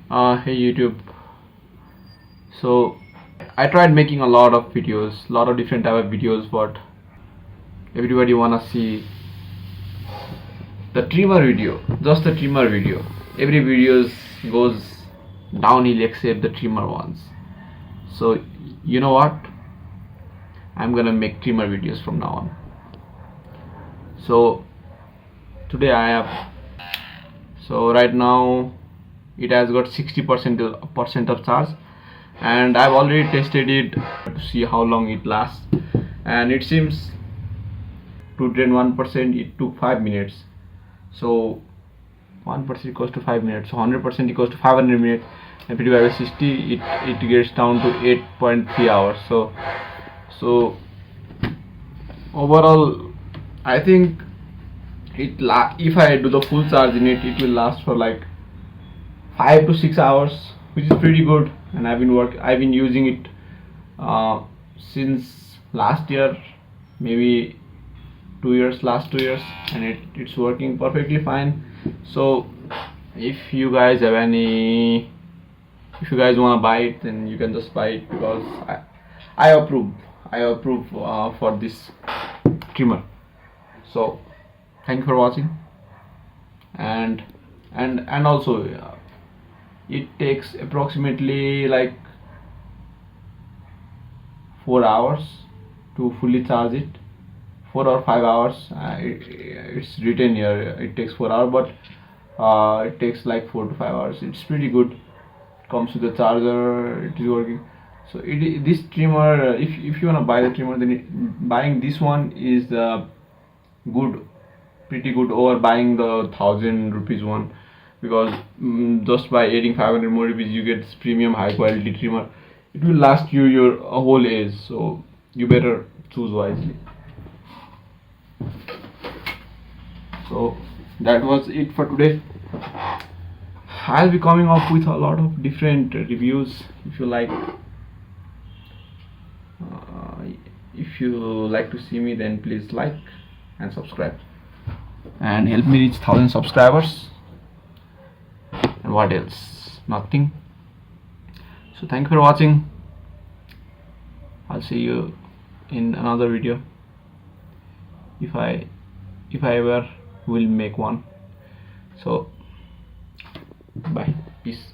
Hey YouTube. So I tried making a lot of videos, lot of different type of videos, but everybody wanna see the trimmer video, just the trimmer video. Every videos goes downhill except the trimmer ones. So you know what? I'm gonna make trimmer videos from now on. So today I have. So right now it has got 60% of charge, and I've already tested it to see how long it lasts, and it seems to drain 1% it took 5 minutes. So 1% equals to 5 minutes, so 100% equals to 500 minutes, and if by 60 it gets down to 8.3 hours. So overall I think if I do the full charge in it will last for like 5 to 6 hours, which is pretty good. And I've been using it since last year, maybe last 2 years, and it's working perfectly fine. So if you guys want to buy it, then you can just buy it, because I approve for this trimmer. So thank you for watching, and also it takes approximately like 4 hours to fully charge it. 4 or 5 hours, it's written here it takes 4 hours, but it takes like 4 to 5 hours. It's pretty good. It comes with the charger, it is working. So this trimmer, if you want to buy the trimmer, then buying this one is pretty good over buying the 1,000 rupees one, because just by adding 500 more rupees you get this premium high quality trimmer. It will last you your whole age, so you better choose wisely. So that was it for today. I'll be coming up with a lot of different reviews. If you like to see me, then please like and subscribe and help me reach 1,000 subscribers. And what else? Nothing. So thank you for watching. I'll see you in another video, if I ever will make one. So bye, peace.